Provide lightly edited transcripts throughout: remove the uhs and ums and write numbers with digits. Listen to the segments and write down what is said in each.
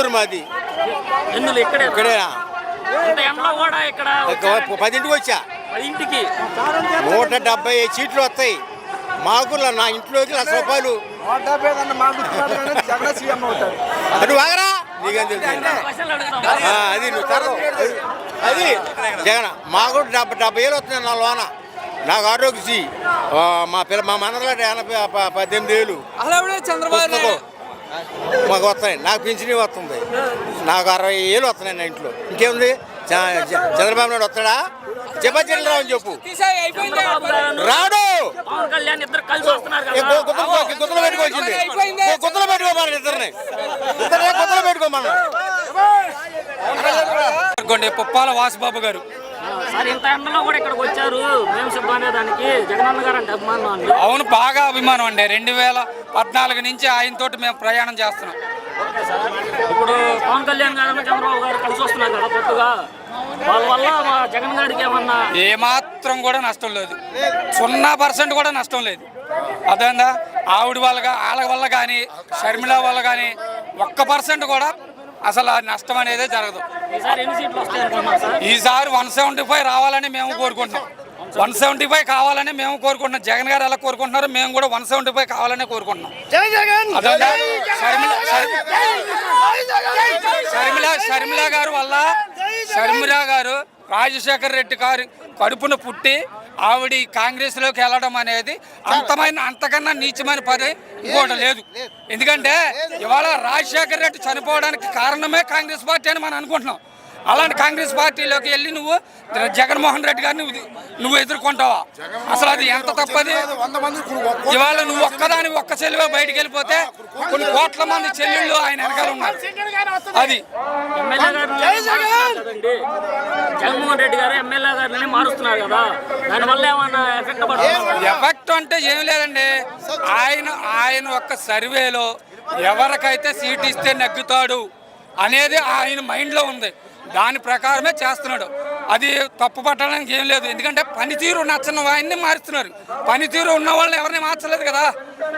ఎందులు మాది ఎందులో ఇక్కడేనా ఎండలో కూడా ఇక్కడ 10ంటికి వచ్చా 10ంటికి 170 సీట్లు వస్తాయి మాకు. నా ఇంట్లోకి ₹1,00,000 నువ్వు ఆగరా నీకేం తెలుసు అది నువ్వు అది జగన్ మాకు 70,000 వస్తున్నాయి నా లోన. నాకు ఆరోగ్యశ్రీ మా మనలో 18,000 చంద్రబాబు మాకు వస్తున్నాయి. నాకు పింఛనీ వస్తుంది. నాకు 60,000 వస్తున్నాయి నా ఇంట్లో. ఇంకేముంది చంద్రబాబు నాయుడు వస్తాడా? చెప్పరావు అని చెప్పు. రాడు గుత్తలు పెట్టుకోవాల్సింది. గుత్తలు పెట్టుకోమని ఇద్దరిని గుత్తలు పెట్టుకోమన్నా. పుప్పాల వాసుబాబు గారు ఇంత ఎండలో కూడా ఇక్కడికి వచ్చారు. మేము సిద్ధమనే దానికి జగనన్న గారు అంటే అభిమానం అండి. అవును, బాగా అభిమానం అండి. 2014 నుంచి ఆయనతోటి మేము ప్రయాణం చేస్తున్నాం. ఇప్పుడు పవన్ కళ్యాణ్ గారు చంద్రబాబు గారు కలిసి వస్తున్నారు కదా కొత్తగా, వాళ్ళ వల్ల మా జగన్ గారికి ఏమన్నా ఏమాత్రం కూడా నష్టం లేదు. 0% కూడా నష్టం లేదు. అదేందా ఆవిడ వాళ్ళ వల్ల కానీ షర్మిల వల్ల కానీ 1% కూడా అసలు నష్టం అనేది జరగదు. ఈసారి 175 రావాలని మేము కోరుకుంటున్నాం. 175 కావాలని మేము కోరుకుంటున్నాం. జగన్ గారు ఎలా కోరుకుంటున్నారో మేము కూడా 175 కావాలని కోరుకుంటున్నాం. షర్మిల గారు రాజశేఖర్ రెడ్డి గారు కడుపున పుట్టి ఆవిడ కాంగ్రెస్లోకి వెళ్ళడం అనేది అంతకన్నా నీచమైన పని ఇంకోటి లేదు. ఎందుకంటే ఇవాళ రాజశేఖర్ రెడ్డి చనిపోవడానికి కారణమే కాంగ్రెస్ పార్టీ అని మనం అనుకుంటున్నాం. అలాంటి కాంగ్రెస్ పార్టీలోకి వెళ్ళి నువ్వు జగన్మోహన్ రెడ్డి గారిని నువ్వు ఎదుర్కొంటావా? అసలు అది ఎంత తప్పది. ఇవాళ నువ్వు ఒక్క చెల్లివే బయటికి వెళ్ళిపోతే కొన్ని కోట్ల మంది చెల్లెళ్ళు ఆయన వెనకాల ఉన్నారు. అది జగన్మోహన్ రెడ్డి గారు ఎమ్మెల్యే గారిని మారుస్తున్నారు కదా, దానివల్ల ఏమన్నా ఎఫెక్ట్ అంటే ఏం లేదండి. ఆయన ఒక్క సర్వేలో ఎవరికైతే సీట్ ఇస్తే నెగ్గుతాడు అనేది ఆయన మైండ్లో ఉంది. దాని ప్రకారమే చేస్తున్నాడు. అది తప్పు పట్టడానికి ఏం లేదు. ఎందుకంటే పనితీరు నచ్చని వాడిని మారుస్తున్నారు. పనితీరు ఉన్న వాళ్ళని ఎవరిని మార్చలేదు కదా.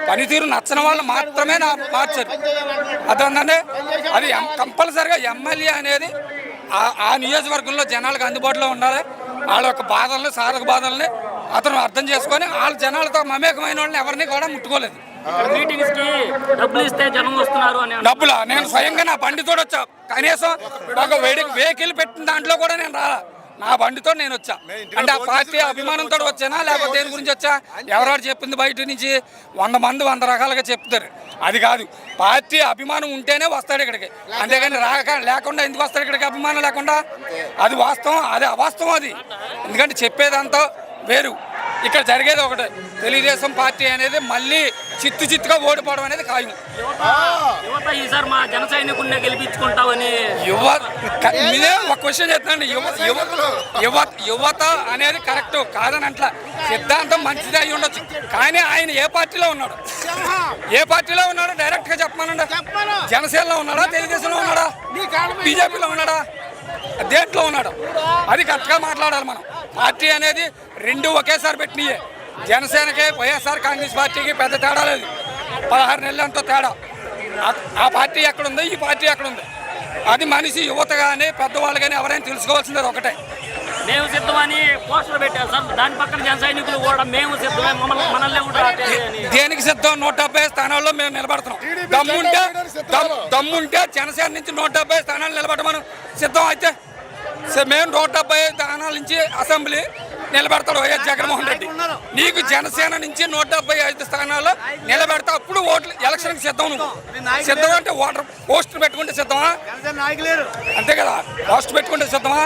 పనితీరు నచ్చని వాళ్ళు మాత్రమే మార్చారు. అదేంటంటే అది కంపల్సరిగా ఎమ్మెల్యే అనేది ఆ నియోజకవర్గంలో జనాలకు అందుబాటులో ఉండాలి. వాళ్ళ యొక్క బాధల్ని సాధక బాధల్ని అతను అర్థం చేసుకొని వాళ్ళ జనాలతో మమేకమైన వాళ్ళని ఎవరిని కూడా ముట్టుకోలేదు. మీటింగ్స్ కి డబ్బులు ఇస్తే జనం వస్తున్నారు అని. డబ్బులా? నేను స్వయంగా నా బండితో వచ్చా. కనీసం ఒక వెహికల్ పెట్టిన దాంట్లో కూడా నేను రాలా. నా బండితో నేను వచ్చా. అంటే ఆ పార్టీ అభిమానంతో వచ్చానా లేకపోతే దేని గురించి వచ్చా? ఎవరెవరు చెప్పింది బయట నుంచి 100 మంది 100 రకాలుగా చెప్తారు. అది కాదు, పార్టీ అభిమానం ఉంటేనే వస్తాడు ఇక్కడికి. అంతేగాని లేకుండా ఎందుకు వస్తాడు ఇక్కడికి? అభిమానం లేకుండా. అది వాస్తవం, అది అవాస్తవం. అది ఎందుకంటే చెప్పేదంతా వేరు. ఇక్కడ జరిగేది ఒకటే, తెలుగుదేశం పార్టీ అనేది మళ్ళీ చిత్తుగా ఓడిపోవడం అనేది ఖాయం. యువత ఈసారి మా జన సైనికుడిని గెలిపించుకుంటామని ఒక క్వశ్చన్ చెప్తాను. యువత అనేది కరెక్ట్ కాదని అట్లా సిద్ధాంతం మంచిది అయి ఉండొచ్చు. కానీ ఆయన ఏ పార్టీలో ఉన్నాడు డైరెక్ట్ గా చెప్పమనండి. జనసేనలో ఉన్నాడా, తెలుగుదేశంలో ఉన్నాడా, బీజేపీలో ఉన్నాడా, దేంట్లో ఉన్నాడు? అది కరెక్ట్గా మాట్లాడాలి మనం. పార్టీ అనేది రెండు ఒకేసారి పెట్టినయే. జనసేనకి వైఎస్ఆర్ కాంగ్రెస్ పార్టీకి పెద్ద తేడా లేదు. 16 నెలలంతా తేడా. ఆ పార్టీ ఎక్కడుందో ఈ పార్టీ ఎక్కడుంది అది మనిషి యువత కానీ పెద్దవాళ్ళు కానీ ఎవరైనా తెలుసుకోవాల్సింది ఒకటే. మేము సిద్ధమని పోస్టులు పెట్టారు సార్. దాని పక్కన జన సైనికులు కూడా మేము సిద్ధమే, మనల్ని కూడా దేనికి సిద్ధం? 170 స్థానాల్లో మేము నిలబడుతున్నాం. దమ్ముంటే జనసేన నుంచి 170 స్థానాలు నిలబడమని సిద్ధం. అయితే మేము 170 స్థానాల నుంచి అసెంబ్లీ నిలబెడతాడు వైఎస్ జగన్మోహన్ రెడ్డి. నీకు జనసేన నుంచి 175 స్థానాల్లో నిలబెడతా. అప్పుడు ఓట్లు ఎలక్షన్కి సిద్ధం. నువ్వు సిద్ధం అంటే పోస్టులు పెట్టుకుంటే సిద్ధమా? అంతే కదా, పోస్టు పెట్టుకుంటే సిద్ధమా?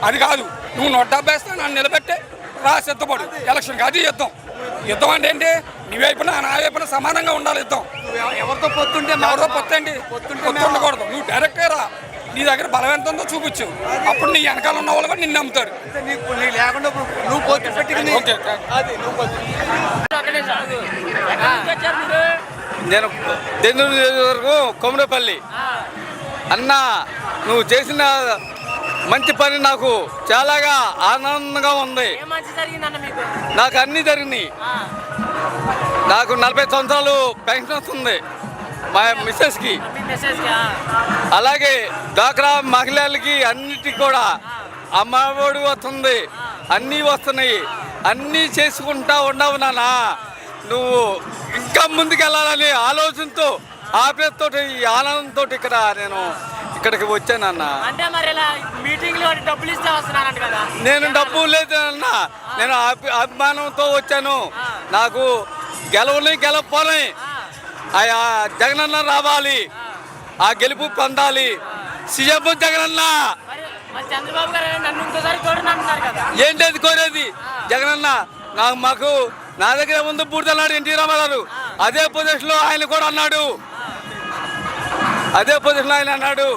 అది కాదు. నువ్వు 170 స్థానాలు నిలబెట్టే రా, సిద్ధపడు ఎలక్షన్కి. అది యుద్ధం అంటే ఏంటి? నీ వైపున నా వైపున సమానంగా ఉండాలి యుద్ధం. ఎవరితో పొత్తుంటే ఉండకూడదు. నువ్వు డైరెక్ట్గా రా, నీ దగ్గర బలం ఎంత ఉందో చూపించు. అప్పుడు నీ వెనకాల ఉన్న వాళ్ళు కూడా నిన్ను నమ్ముతారు. నేను దెందూరు నియోజకవర్గం కొమరపల్లి. అన్న, నువ్వు చేసిన మంచి పని నాకు చాలాగా ఆనందంగా ఉంది. నాకు అన్నీ జరిగినాయి. నాకు 40 సంవత్సరాలు పెన్షన్ వస్తుంది. మా మిస్సెస్కి, అలాగే డ్వాక్రా మహిళలకి అన్నిటికీ కూడా అమ్మఒడి వస్తుంది, అన్నీ వస్తున్నాయి. అన్నీ చేసుకుంటా ఉండవు నాన్న. నువ్వు ఇంకా ముందుకెళ్ళాలని ఆలోచనతో ఆపేతో ఈ ఆనందంతో నేను ఇక్కడికి వచ్చానన్న. అంటే మరి ఇలా మీటింగ్ లో డబ్బులు ఇస్తే వస్తున్నానంట కదా? నేను డబ్బు లేదు అన్న, నేను అభిమానంతో వచ్చాను. నాకు గెలవపోని జగనన్న రావాలి, ఆ గెలుపు పొందాలి. సీఎం జగనన్న. చంద్రబాబు గారు నన్ను ఇంకోసారి చూడండి అంటున్నారు కదా? ఏంటది కోరేది? జగనన్న మాకు నా దగ్గర ముందు పూర్తన్నాడు ఎన్టీ రామారావు, అదే పొజిషన్ లో ఆయన కూడా అన్నాడు, అదే పొజిషన్ లో ఆయన అన్నాడు.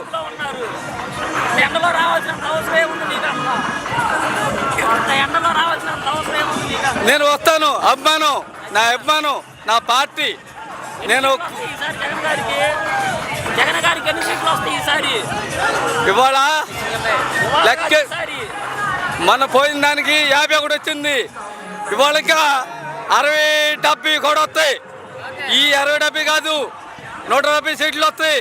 ఎండలో రావాల్సిన అవసరం ఉంది నీకు? ఎండలో రావాల్సిన అవసరం ఏముంది నీకు? నేను వస్తాను. అభిమానం నా పార్టీ. నేను ఈసారి జగన్ గారికి ఎన్ని సీట్లు వస్తాయి ఈసారి? ఇవాళ లెక్క మన పోయిన దానికి 51 వచ్చింది. ఇవాళ ఇంకా 60-70 కూడా వస్తాయి. ఈ 60-70 కాదు, 170 సీట్లు వస్తాయి.